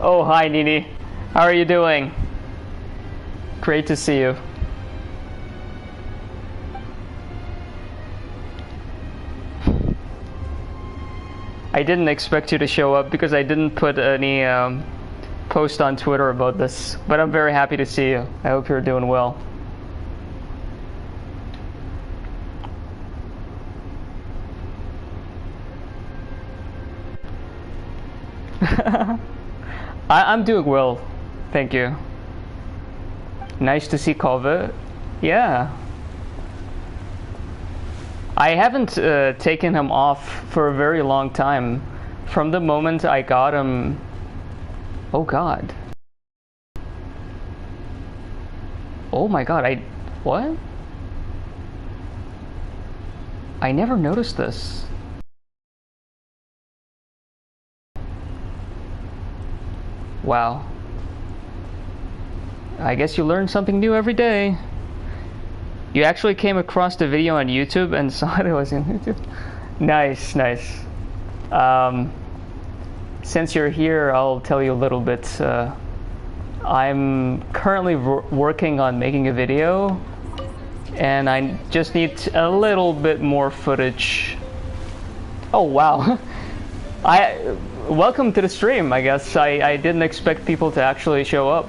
Oh, hi, Nini. How are you doing? Great to see you. I didn't expect you to show up because I didn't put any post on Twitter about this, but I'm very happy to see you. I hope you're doing well. I'm doing well, thank you. Nice to see Kove. Yeah. I haven't taken him off for a very long time. From the moment I got him... Oh god. Oh my god, What? I never noticed this. Wow. I guess you learn something new every day. You actually came across the video on YouTube and saw it was in YouTube? Nice, nice. Since you're here, I'll tell you a little bit. I'm currently working on making a video, and I just need a little bit more footage. Oh, wow. Welcome to the stream, I guess. I didn't expect people to actually show up.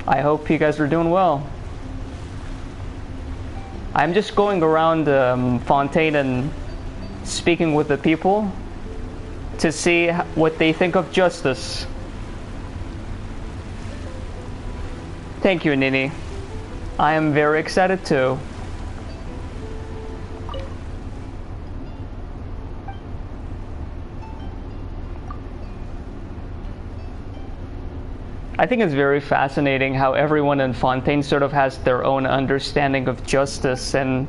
I hope you guys are doing well. I'm just going around Fontaine and speaking with the people to see what they think of justice. Thank you, Nini. I am very excited too. I think it's very fascinating how everyone in Fontaine sort of has their own understanding of justice, and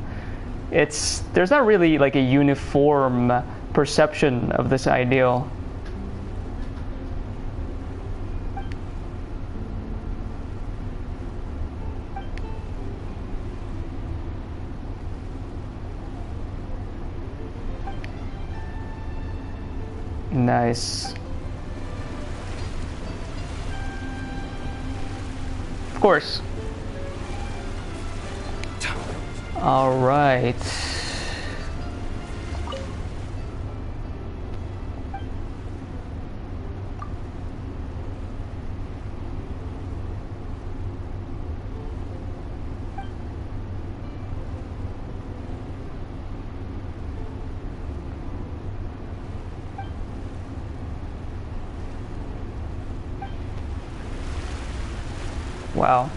there's not really like a uniform perception of this ideal. Nice. Of course. All right. Wow.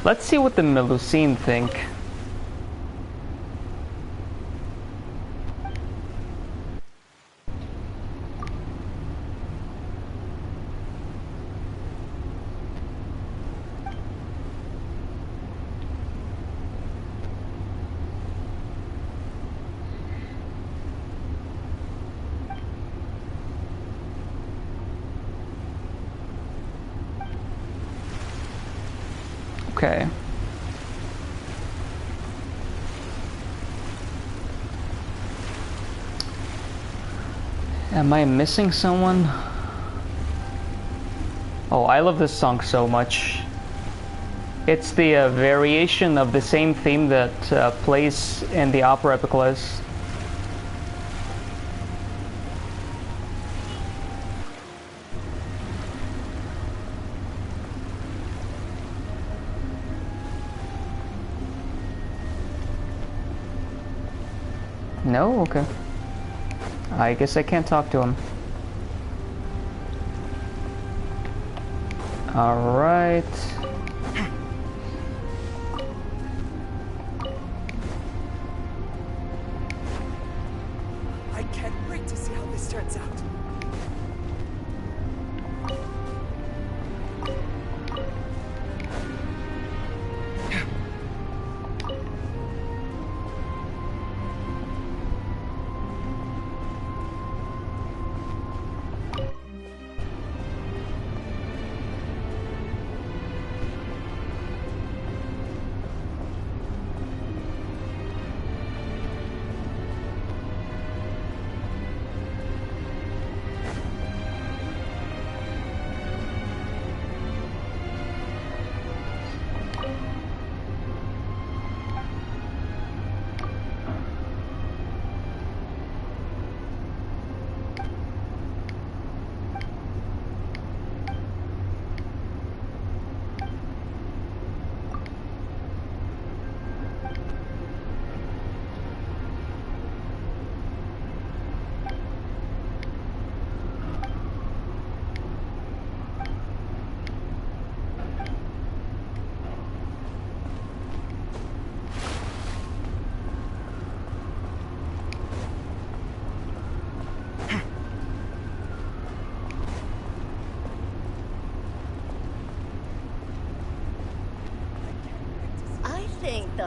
Let's see what the Melusine think. Okay. Am I missing someone? Oh, I love this song so much. It's the variation of the same theme that plays in the opera Epicles. No? Okay. I guess I can't talk to him. Alright. I can't wait to see how this turns out.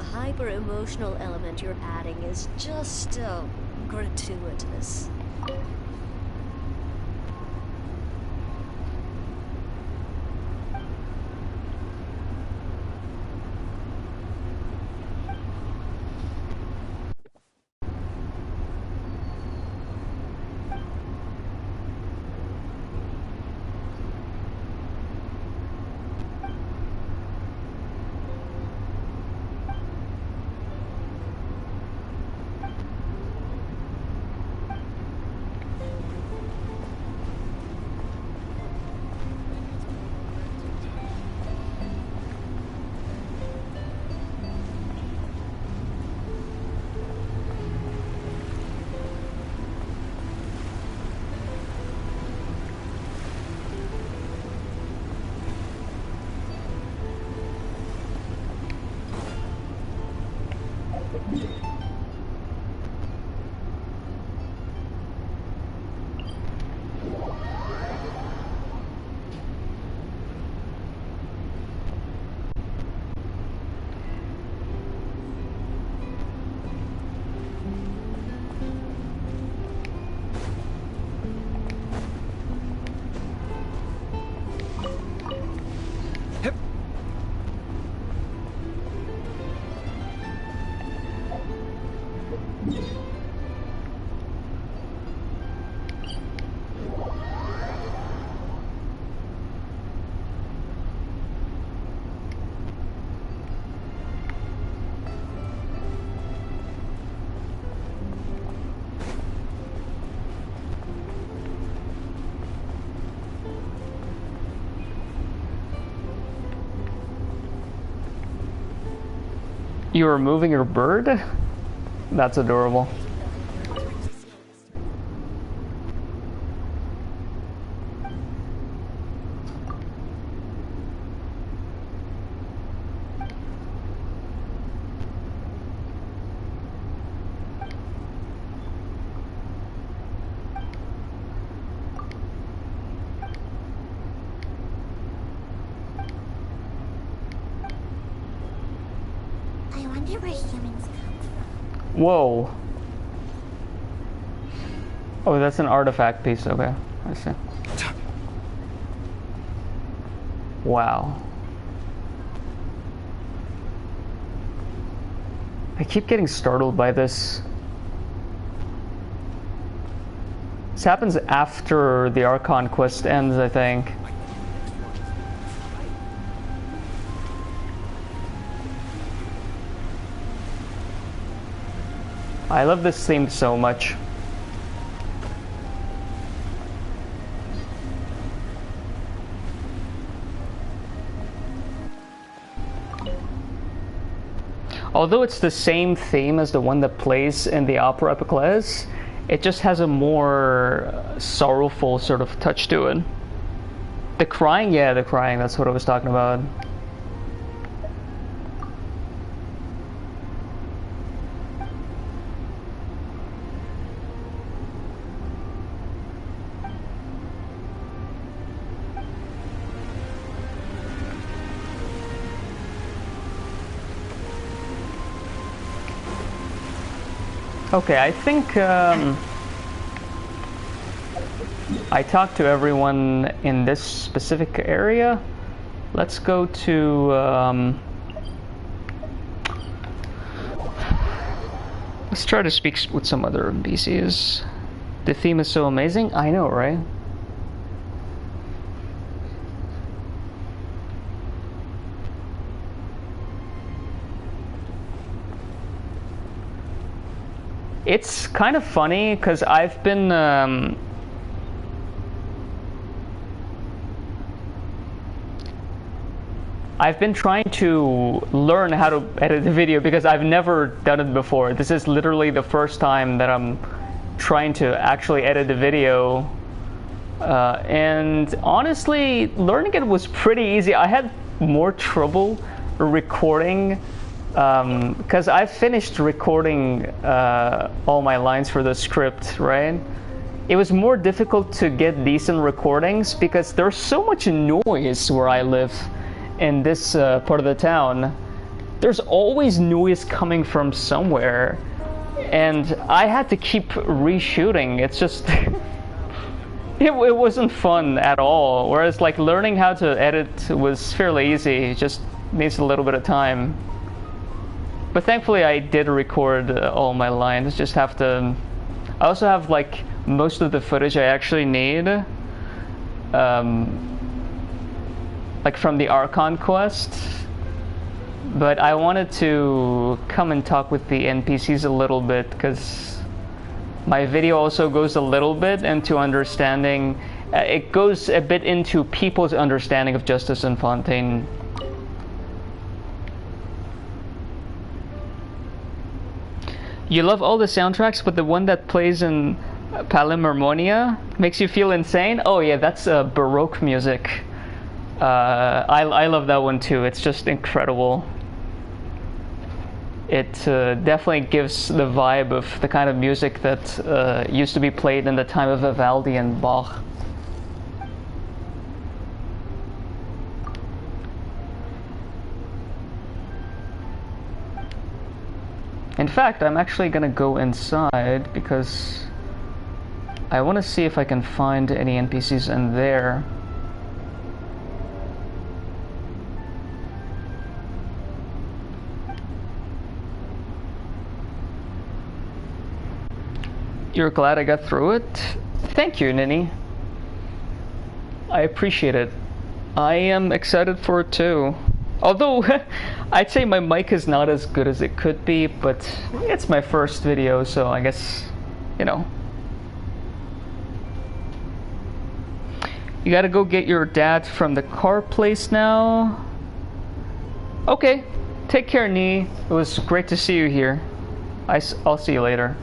the hyper-emotional element you're adding is just, gratuitous. You were moving your bird? That's adorable. I wonder where humans come from. Whoa. Oh, that's an artifact piece. Okay, I see. Wow. I keep getting startled by this. This happens after the Archon quest ends, I think. I love this theme so much. Although it's the same theme as the one that plays in the opera Epiclese, it just has a more sorrowful sort of touch to it. The crying, yeah, the crying, that's what I was talking about. Okay, I think I talked to everyone in this specific area. Let's go to let's try to speak with some other NPCs. The theme is so amazing. I know, right? It's kind of funny because I've been trying to learn how to edit the video because I've never done it before. This is literally the first time that I'm trying to actually edit the video. And honestly, learning it was pretty easy. I had more trouble recording because I finished recording all my lines for the script, right? It was more difficult to get decent recordings because there's so much noise where I live in this part of the town. there's always noise coming from somewhere, and I had to keep reshooting. It's just it wasn't fun at all. Whereas like learning how to edit was fairly easy. It just needs a little bit of time. But thankfully I did record all my lines. Just have to. I also have like most of the footage I actually need. Like from the Archon quest. But I wanted to come and talk with the NPCs a little bit, because my video also goes a little bit into understanding, it goes a bit into people's understanding of Justice and Fontaine. You love all the soundtracks, but the one that plays in Palimormonia makes you feel insane? Oh yeah, that's Baroque music. I love that one too. It's just incredible. It definitely gives the vibe of the kind of music that used to be played in the time of Vivaldi and Bach. In fact, I'm actually gonna go inside because I want to see if I can find any NPCs in there. You're glad I got through it? Thank you, Nini. I appreciate it. I am excited for it too. Although, I'd say my mic is not as good as it could be, but it's my first video, so I guess, you know. You gotta go get your dad from the car place now. Okay, take care, Nee. It was great to see you here. I'll see you later.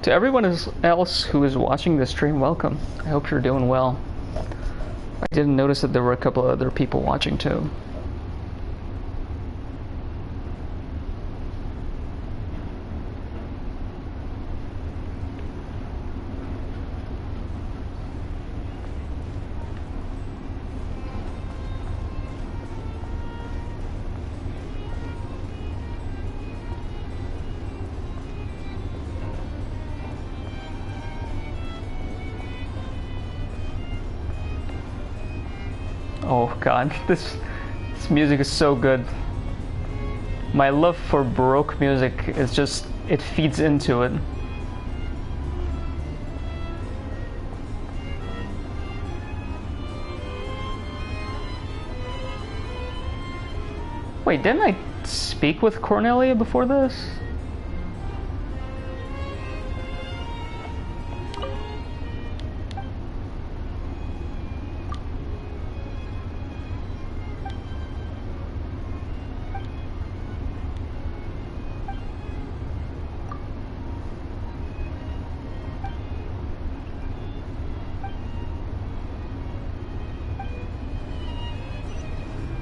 To everyone else who is watching this stream, welcome. I hope you're doing well. I didn't notice that there were a couple of other people watching too. Oh god, this music is so good. My love for Baroque music is just, it feeds into it. Wait, didn't I speak with Cornelia before this?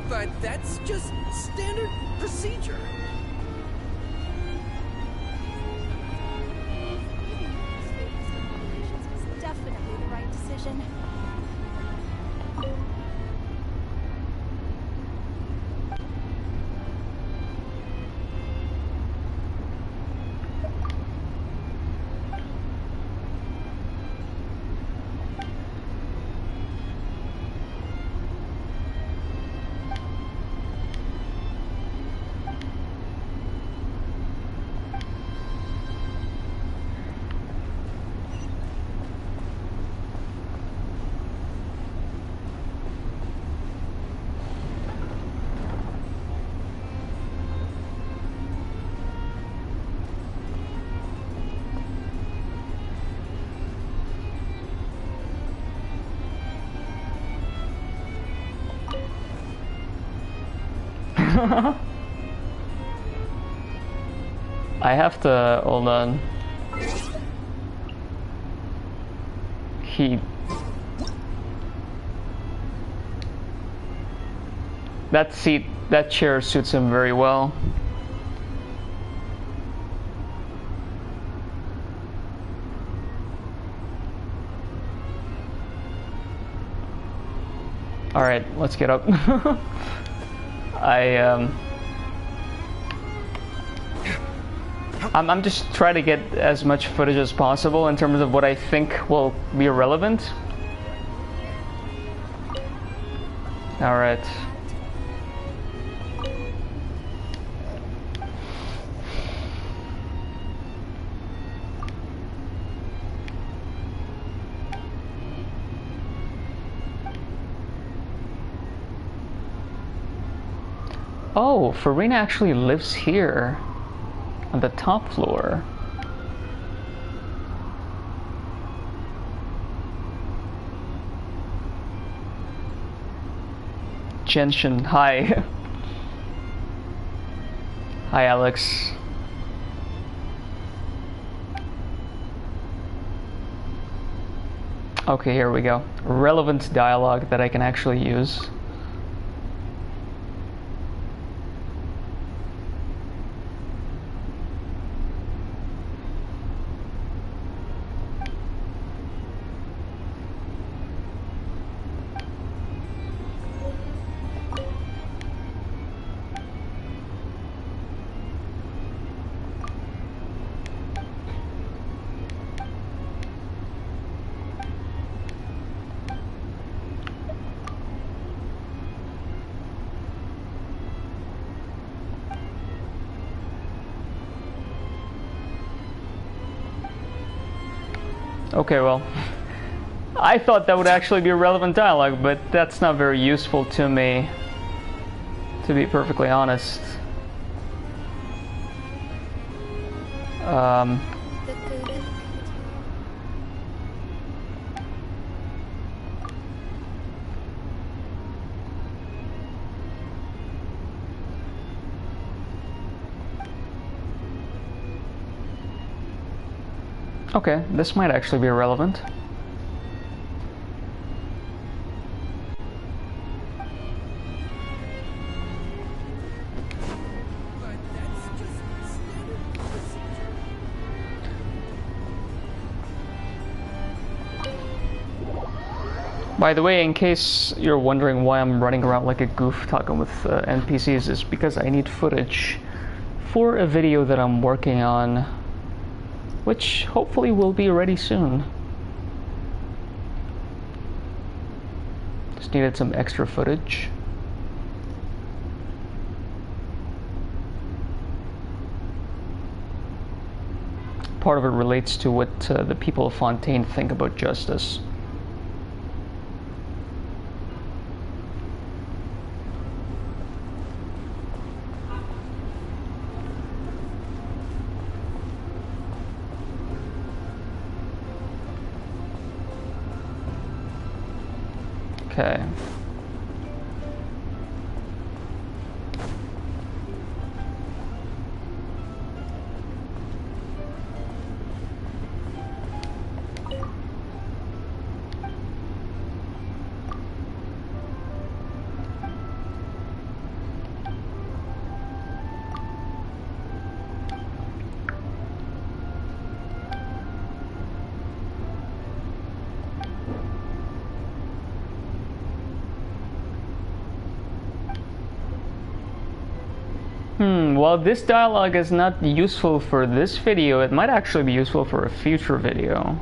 But that's just standard procedure. It's definitely the right decision. I have to hold on. That chair suits him very well. All right, let's get up. I'm just trying to get as much footage as possible in terms of what I think will be relevant. All right. Oh, Farina actually lives here on the top floor. Genshin, hi. Hi, Alex. Okay, here we go. Relevant dialogue that I can actually use. Okay, well, I thought that would actually be a relevant dialogue, but that's not very useful to me, to be perfectly honest. Okay, this might actually be relevant. But that's just standard procedure. By the way, in case you're wondering why I'm running around like a goof talking with NPCs, is because I need footage for a video that I'm working on, which hopefully will be ready soon. Just needed some extra footage. Part of it relates to what the people of Fontaine think about justice. Okay. While this dialogue is not useful for this video, it might actually be useful for a future video.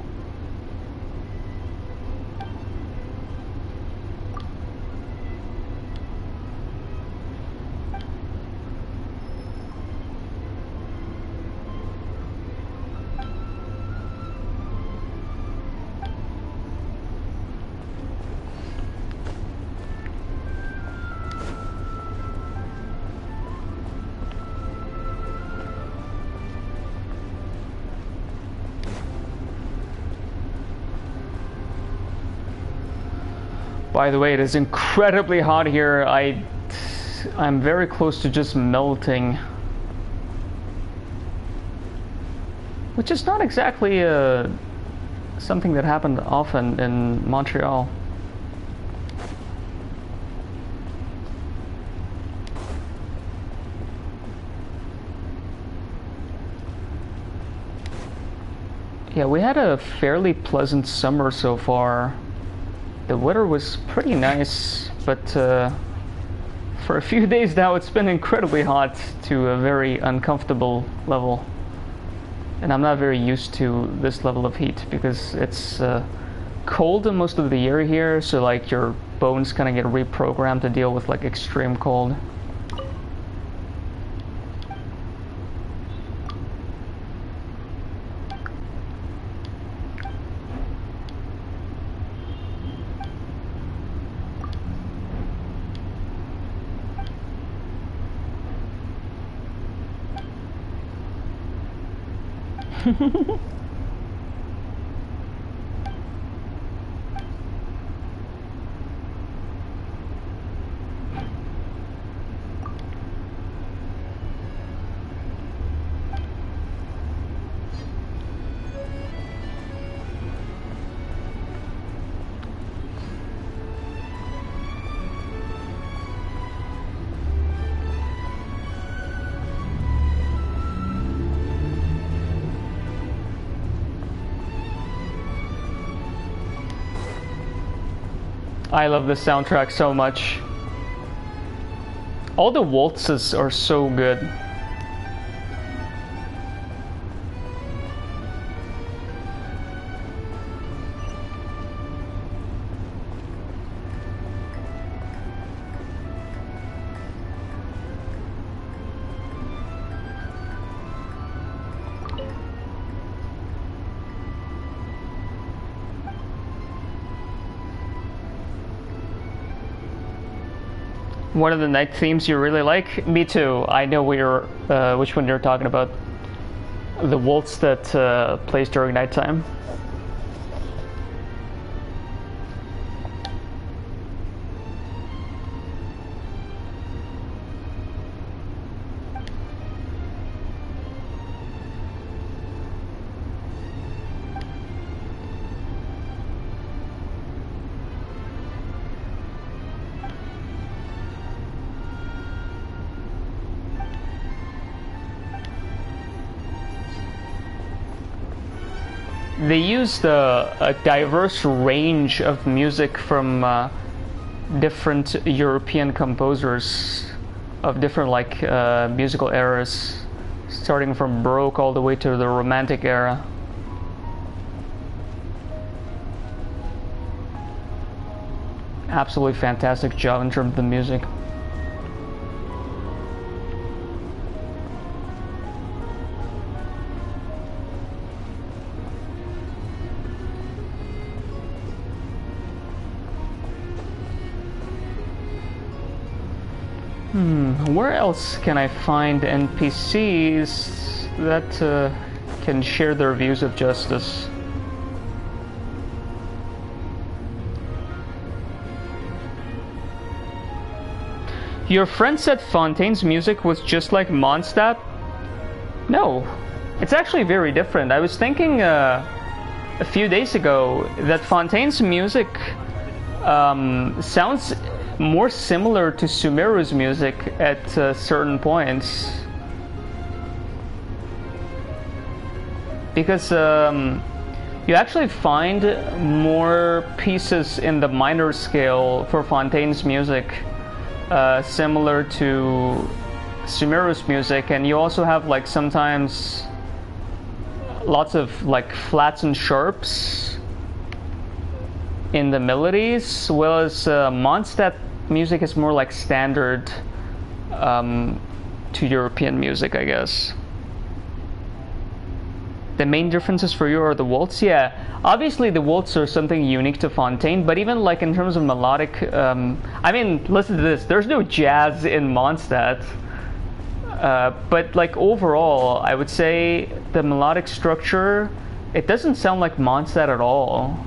By the way, it is incredibly hot here. I I'm very close to just melting. Which is not exactly something that happened often in Montreal. Yeah, we had a fairly pleasant summer so far. The weather was pretty nice, but for a few days now it's been incredibly hot to a very uncomfortable level. And I'm not very used to this level of heat because it's cold most of the year here, so like your bones kind of get reprogrammed to deal with like extreme cold. I love the soundtrack so much. All the waltzes are so good. One of the night themes you really like? Me too. I know which one you're talking about. The waltz that plays during nighttime. They used a diverse range of music from different European composers of different like musical eras, starting from Baroque all the way to the Romantic era. Absolutely fantastic job in terms of the music. Where else can I find NPCs that can share their views of justice? Your friend said Fontaine's music was just like Mondstadt? No, it's actually very different. I was thinking a few days ago that Fontaine's music sounds more similar to Sumeru's music at certain points, because you actually find more pieces in the minor scale for Fontaine's music similar to Sumeru's music, and you also have like sometimes lots of like flats and sharps in the melodies, whereas Mondstadt music is more like standard to European music, I guess. The main differences for you are the waltz? Yeah, obviously the waltz are something unique to Fontaine, but even like in terms of melodic, I mean, listen to this, there's no jazz in Mondstadt. But like overall, I would say the melodic structure, it doesn't sound like Mondstadt at all.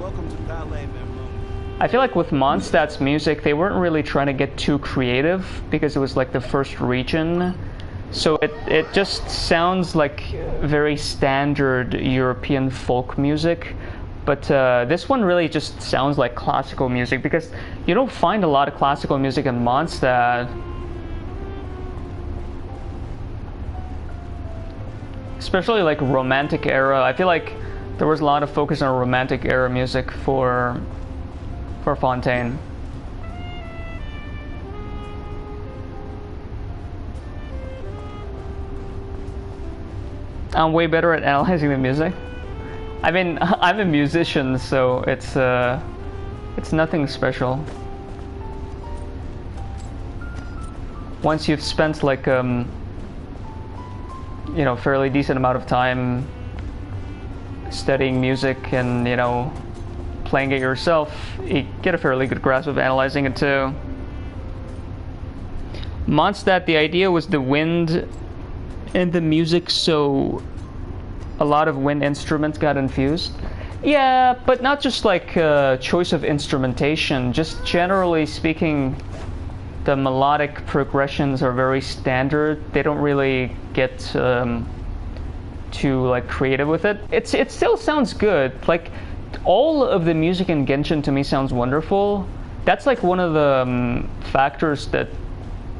Welcome to Palais, Mermoon. I feel like with Mondstadt's music, they weren't really trying to get too creative because it was like the first region. So it just sounds like very standard European folk music. But this one really just sounds like classical music because you don't find a lot of classical music in Mondstadt. Especially like romantic era. I feel like there was a lot of focus on romantic era music for Fontaine. I'm way better at analyzing the music. I mean, I'm a musician, so it's nothing special. Once you've spent like you know, fairly decent amount of time studying music and, you know, playing it yourself, you get a fairly good grasp of analyzing it too. Mondstadt, the idea was the wind and the music, so a lot of wind instruments got infused. Yeah, but not just like choice of instrumentation, just generally speaking, the melodic progressions are very standard. They don't really get too like creative with it. It still sounds good. Like all of the music in Genshin to me sounds wonderful. That's like one of the factors that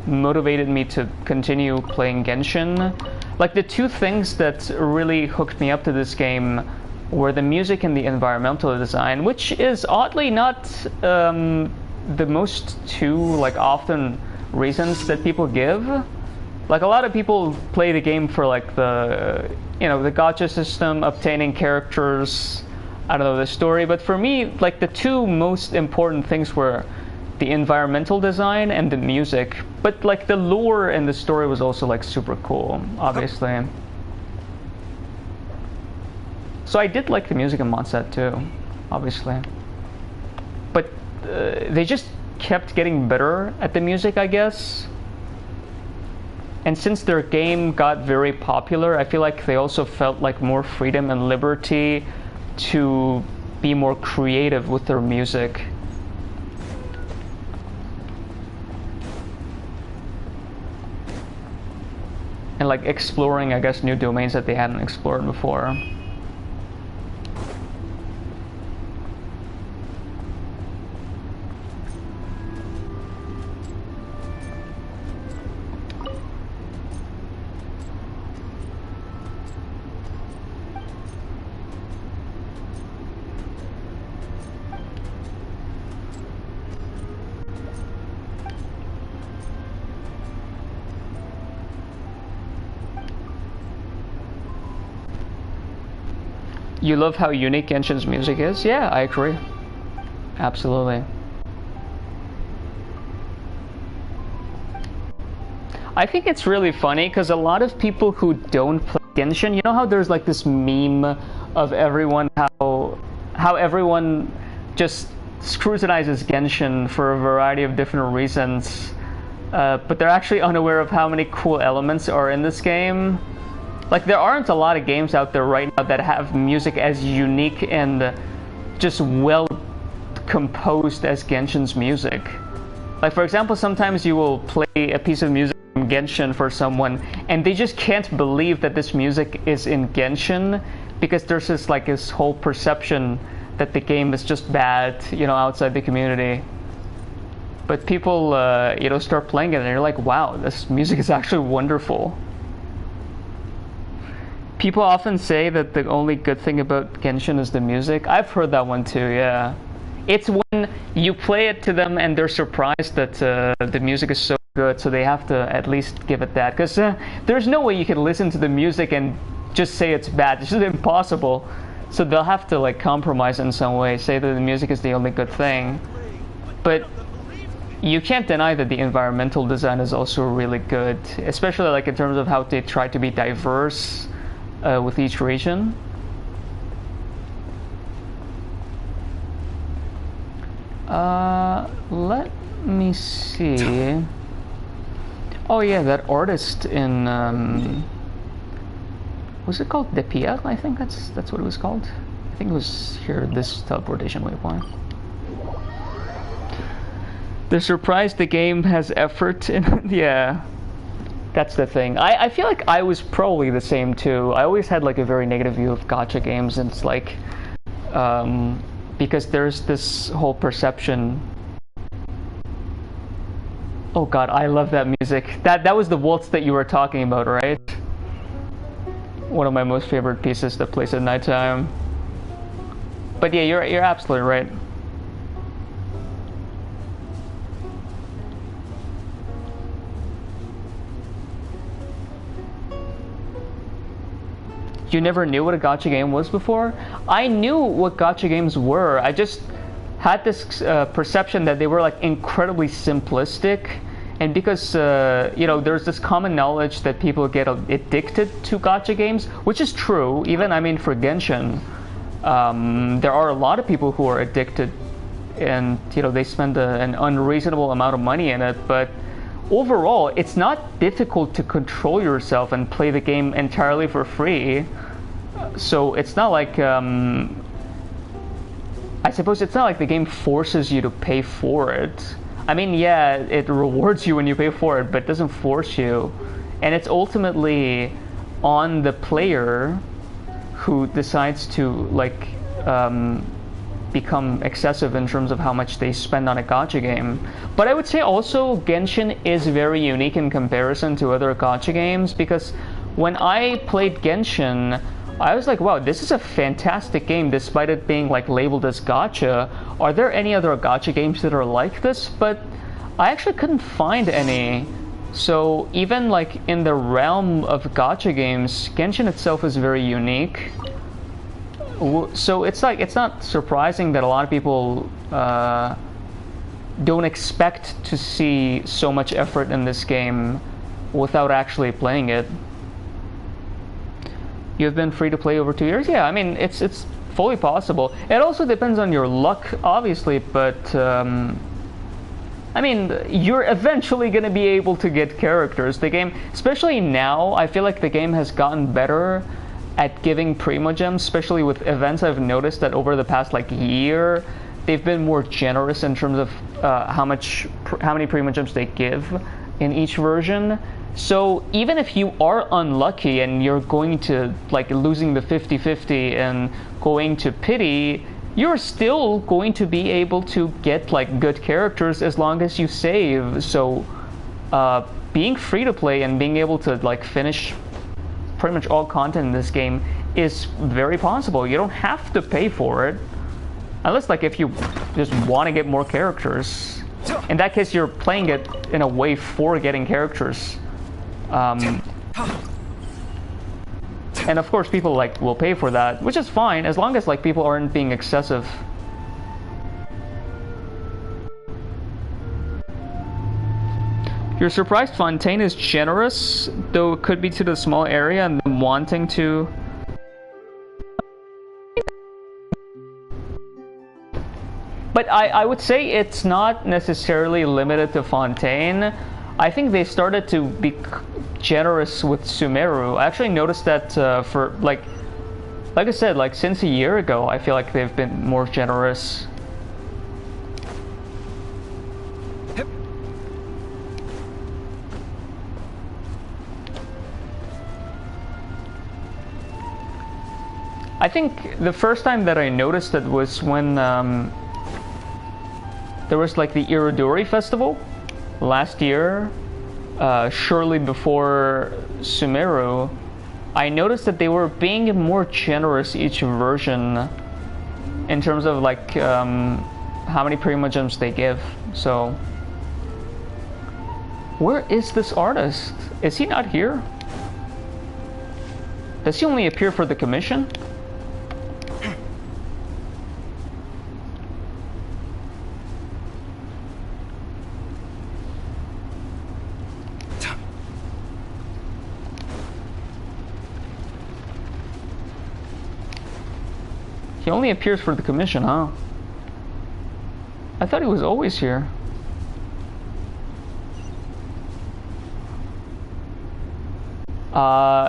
motivated me to continue playing Genshin. Like the two things that really hooked me up to this game were the music and the environmental design, which is oddly not the most two like often reasons that people give. Like a lot of people play the game for like the, you know, the gacha system, obtaining characters, I don't know, the story. But for me, like the two most important things were the environmental design and the music. But like the lore and the story was also like super cool, obviously. So I did like the music in Mondstadt too, obviously. But they just kept getting better at the music, I guess. And since their game got very popular, I feel like they also felt like more freedom and liberty to be more creative with their music. And like exploring, I guess, new domains that they hadn't explored before. You love how unique Genshin's music is? Yeah, I agree. Absolutely. I think it's really funny because a lot of people who don't play Genshin, you know how there's like this meme of everyone, how everyone just scrutinizes Genshin for a variety of different reasons, but they're actually unaware of how many cool elements are in this game. Like, there aren't a lot of games out there right now that have music as unique and just well composed as Genshin's music. Like, for example, sometimes you will play a piece of music from Genshin for someone and they just can't believe that this music is in Genshin because there's this whole perception that the game is just bad, you know, outside the community. But people, you know, start playing it and you're like, wow, this music is actually wonderful. People often say that the only good thing about Genshin is the music. I've heard that one too, yeah. It's when you play it to them and they're surprised that the music is so good, so they have to at least give it that. Because there's no way you can listen to the music and just say it's bad. It's just impossible. So they'll have to like compromise in some way, say that the music is the only good thing. But you can't deny that the environmental design is also really good, especially like in terms of how they try to be diverse with each region. Let me see. Oh yeah, that artist in was it called Depia? I think that's what it was called. I think it was here, this teleportation waypoint. They're surprised the game has effort in it. Yeah, that's the thing. I feel like I was probably the same too. I always had like a very negative view of gacha games, and it's like because there's this whole perception. Oh god, I love that music. That was the waltz that you were talking about, right? One of my most favorite pieces that plays at nighttime. But yeah, you're absolutely right. You never knew what a gacha game was before? I knew what gacha games were. I just had this perception that they were like incredibly simplistic, and because you know, there's this common knowledge that people get addicted to gacha games, which is true. Even, I mean, for Genshin, there are a lot of people who are addicted, and you know, they spend an unreasonable amount of money in it. But overall, it's not difficult to control yourself and play the game entirely for free. So it's not like I suppose it's not like the game forces you to pay for it. I mean, yeah, it rewards you when you pay for it, but it doesn't force you. And it's ultimately on the player who decides to like become excessive in terms of how much they spend on a gacha game. But I would say also Genshin is very unique in comparison to other gacha games, because when I played Genshin, I was like, wow, this is a fantastic game despite it being like labeled as gacha. Are there any other gacha games that are like this? But I actually couldn't find any. So even like in the realm of gacha games, Genshin itself is very unique. So it's like, it's not surprising that a lot of people don't expect to see so much effort in this game without actually playing it. You've been free to play over 2 years? Yeah, I mean, it's fully possible. It also depends on your luck, obviously, but I mean, you're eventually going to be able to get characters. The game, especially now, I feel like the game has gotten better at giving primogems, especially with events. I've noticed that over the past like year, they've been more generous in terms of how many primogems they give in each version. So even if you are unlucky and you're going to like losing the 50-50 and going to pity, you're still going to be able to get like good characters as long as you save. So being free to play and being able to like finish pretty much all content in this game is very possible. You don't have to pay for it, unless like if you just want to get more characters. In that case, you're playing it in a way for getting characters. And of course people like will pay for that, which is fine as long as like people aren't being excessive. You're surprised Fontaine is generous, though it could be to the small area and them wanting to. But I would say it's not necessarily limited to Fontaine. I think they started to be generous with Sumeru. I actually noticed that for like I said, like since a year ago, I feel like they've been more generous. I think the first time that I noticed it was when there was like the Irodori festival last year, shortly before Sumeru. I noticed that they were being more generous each version in terms of like how many primogems they give. So where is this artist? Is he not here? Does he only appear for the commission? He only appears for the commission, huh? I thought he was always here.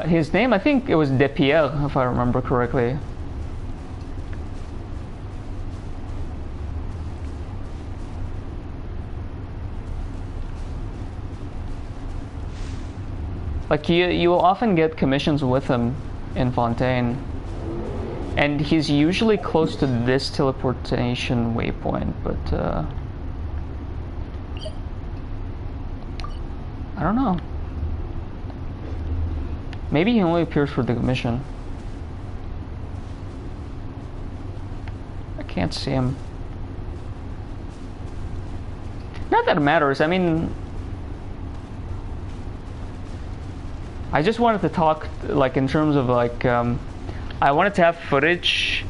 His name, I think it was De Pierre, if I remember correctly. Like you will often get commissions with him in Fontaine. And he's usually close to this teleportation waypoint, but I don't know. Maybe he only appears for the commission. I can't see him. Not that it matters. I mean, I just wanted to talk like in terms of like I wanted to have footage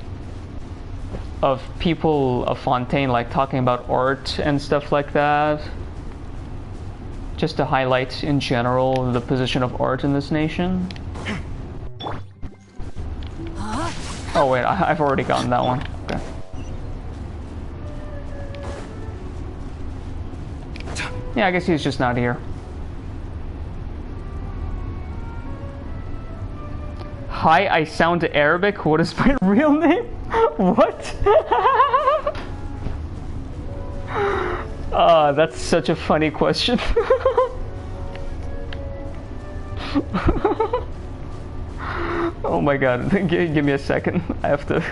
of people of Fontaine like talking about art and stuff like that. Just to highlight in general the position of art in this nation. Oh wait, I've already gotten that one. Okay. Yeah, I guess he's just not here. Hi, I sound Arabic. What is my real name? What? That's such a funny question. Oh my god, give me a second. I have to...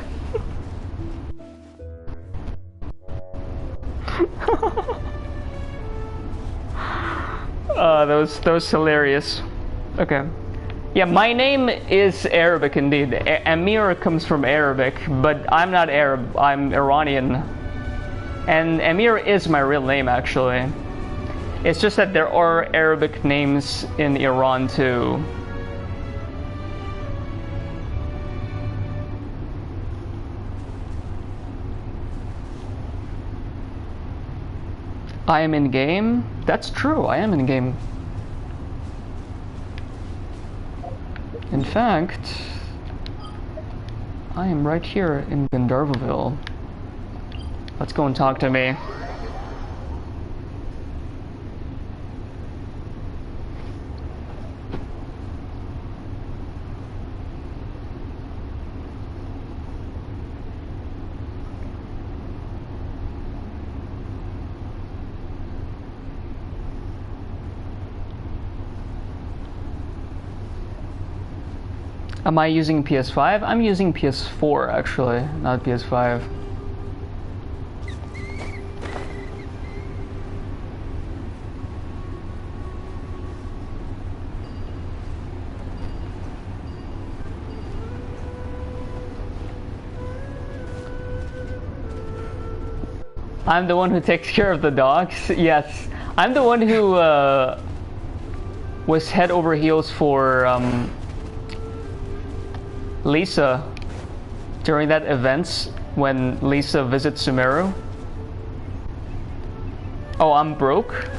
that was hilarious. Okay. Yeah, my name is Arabic indeed. Amir comes from Arabic, but I'm not Arab, I'm Iranian. And Amir is my real name, actually. It's just that there are Arabic names in Iran too. I am in game? That's true, I am in game. In fact, I am right here in Gandharvaville. Let's go and talk to me. Am I using PS5? I'm using PS4 actually, not PS5. I'm the one who takes care of the dogs. Yes, I'm the one who was head over heels for Lisa during that event when Lisa visits Sumeru. Oh, I'm broke?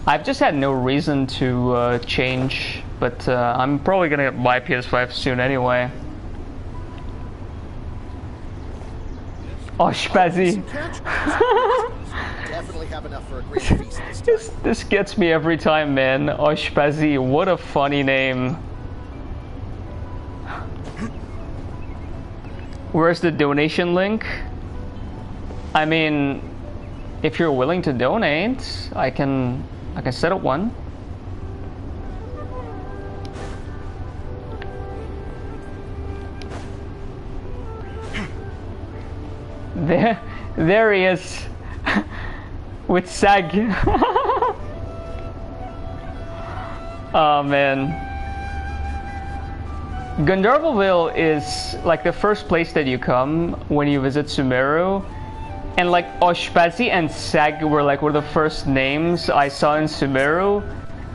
I've just had no reason to change, but I'm probably gonna buy PS5 soon anyway. Oh, Spazzy. Definitely have enough for a great feast this time. This gets me every time, man. Oshpazi, what a funny name. Where's the donation link? I mean, if you're willing to donate, I can set up one. There he is. With Sag. Oh man. Gandharvaville is like the first place that you come when you visit Sumeru. And like Oshpazi and Sag were like one of the first names I saw in Sumeru.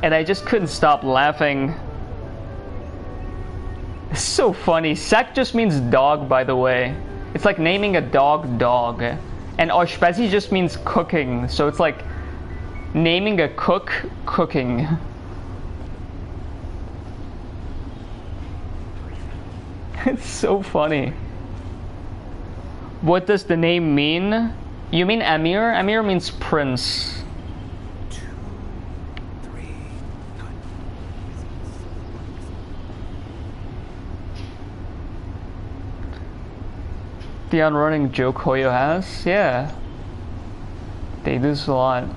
And I just couldn't stop laughing. It's so funny. Sag just means dog, by the way. It's like naming a dog dog. And Oshpazi just means cooking, so it's like naming a cook cooking. It's so funny. What does the name mean? You mean Amir? Amir means prince. 2, 3, 9. The unrunning joke Hoyo has? Yeah. They do this a lot.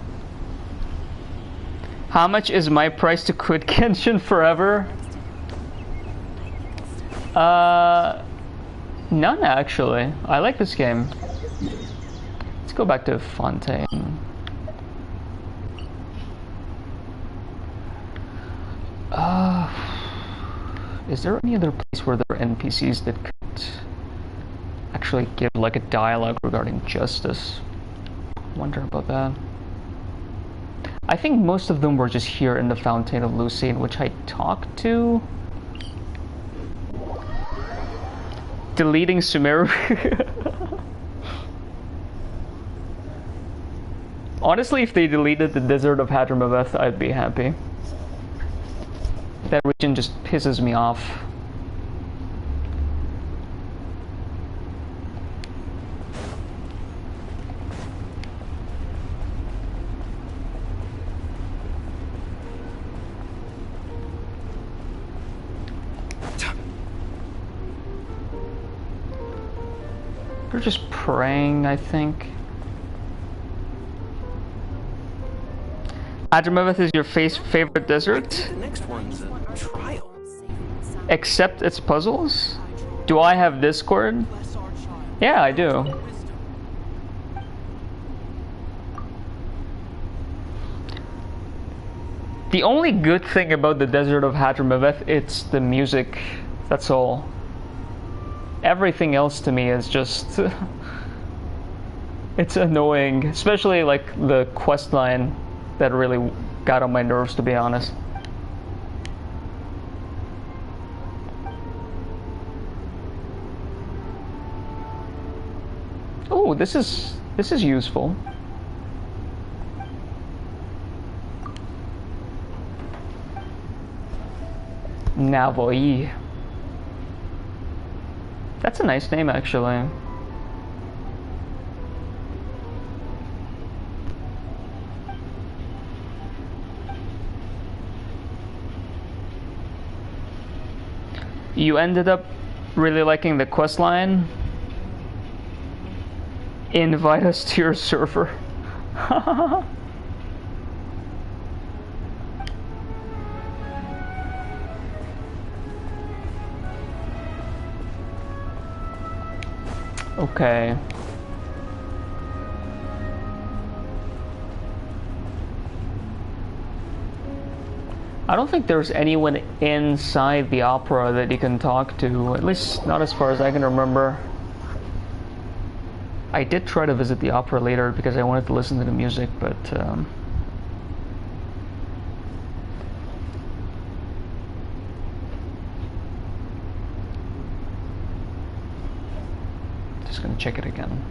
How much is my price to quit Genshin forever? None actually. I like this game. Let's go back to Fontaine. Is there any other place where there are NPCs that could actually give like a dialogue regarding justice? Wonder about that. I think most of them were just here in the Fountain of Lucine, which I talked to. Deleting Sumeru. Honestly, if they deleted the Desert of Hadramaveth, I'd be happy. That region just pisses me off. They're just praying, I think. Hadramaveth is your favorite desert? The next one's a trial. Except its puzzles? Do I have Discord? Yeah, I do. The only good thing about the Desert of Hadramaveth, it's the music. That's all. Everything else to me is just... it's annoying. Especially like the quest line that really got on my nerves, to be honest. Oh, this is useful. Navoi. That's a nice name, actually. You ended up really liking the quest line. Invite us to your server. Okay. I don't think there's anyone inside the opera that you can talk to, at least not as far as I can remember. I did try to visit the opera later because I wanted to listen to the music, but just gonna check it again.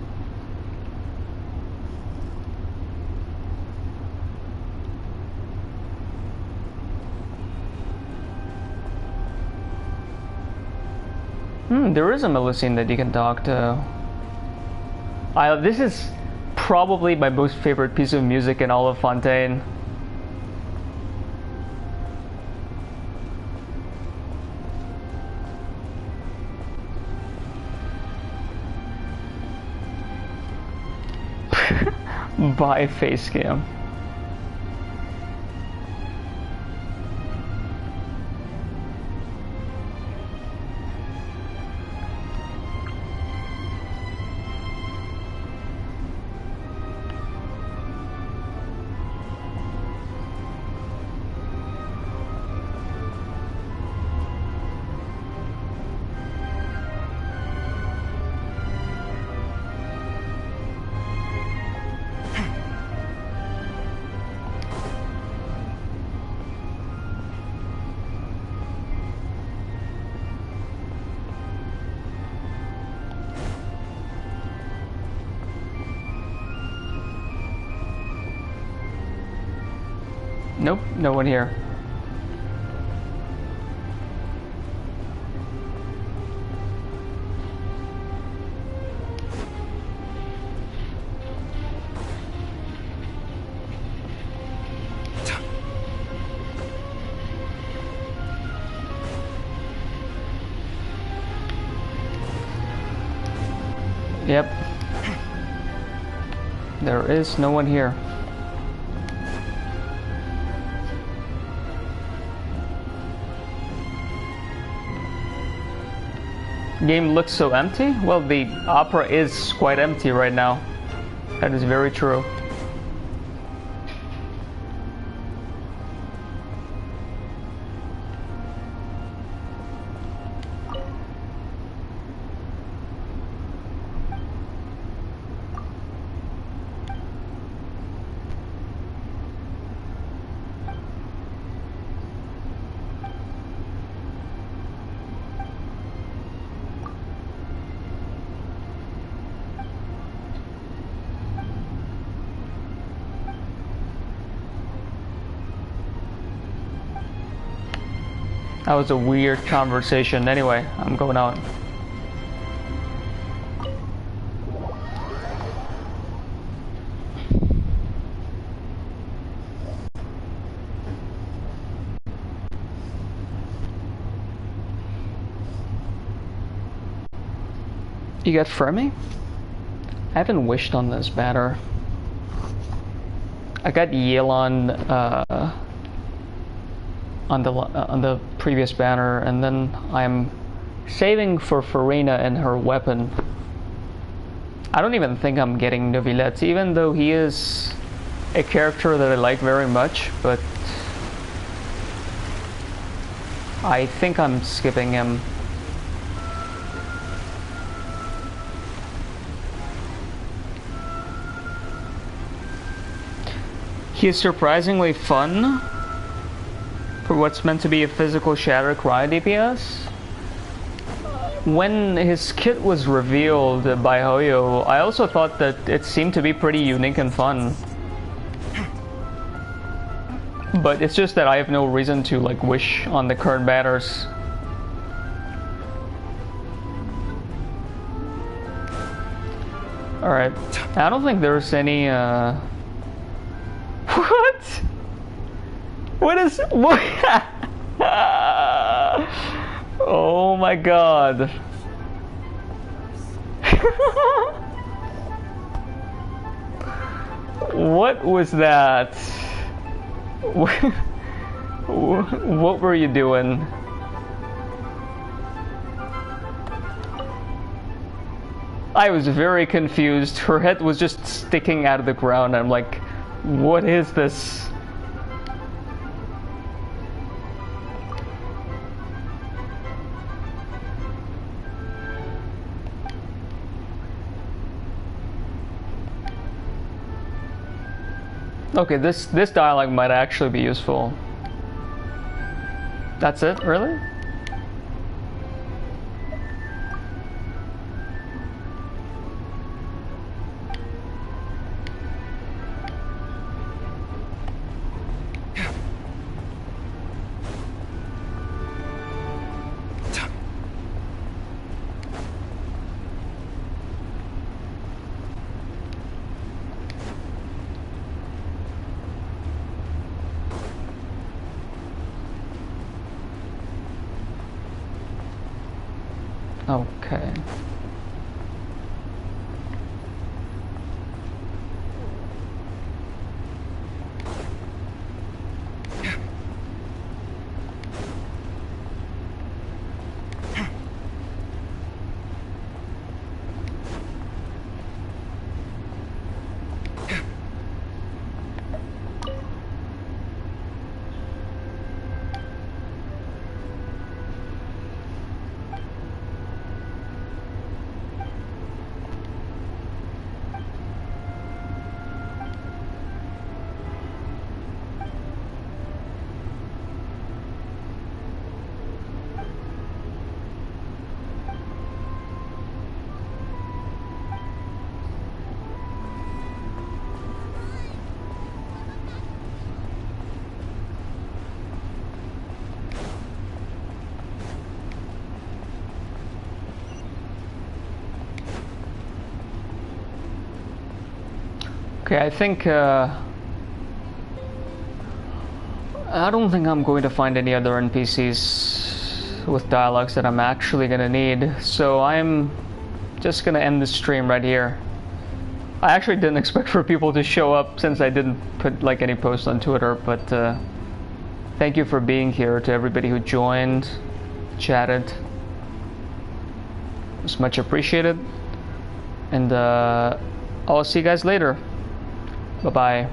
There is a Melusine that you can talk to. This is probably my most favorite piece of music in all of Fontaine. Bye, face cam. Nope, no one here. Yep. There is no one here. Game looks so empty? Well, the opera is quite empty right now. That is very true. That was a weird conversation. Anyway, I'm going out. You got Fermi? I haven't wished on this banner. I got Yelan on the previous banner, and then I'm saving for Farina and her weapon. I don't even think I'm getting Neuvillette, even though he is a character that I like very much, but I think I'm skipping him. He is surprisingly fun for what's meant to be a physical Shatter Cry DPS. When his kit was revealed by Hoyo, I also thought that it seemed to be pretty unique and fun. But it's just that I have no reason to like wish on the current banners. Alright, I don't think there's any What? What is what? Oh my god. What was that? What were you doing? I was very confused. Her head was just sticking out of the ground. I'm like, what is this? Okay, this dialogue might actually be useful. That's it, really? Okay. Okay, I think I don't think I'm going to find any other NPCs with dialogues that I'm actually gonna need, so I'm just gonna end the stream right here. I actually didn't expect for people to show up since I didn't put like any post on Twitter, but thank you for being here to everybody who joined, chatted. It's much appreciated. And I'll see you guys later. Bye-bye.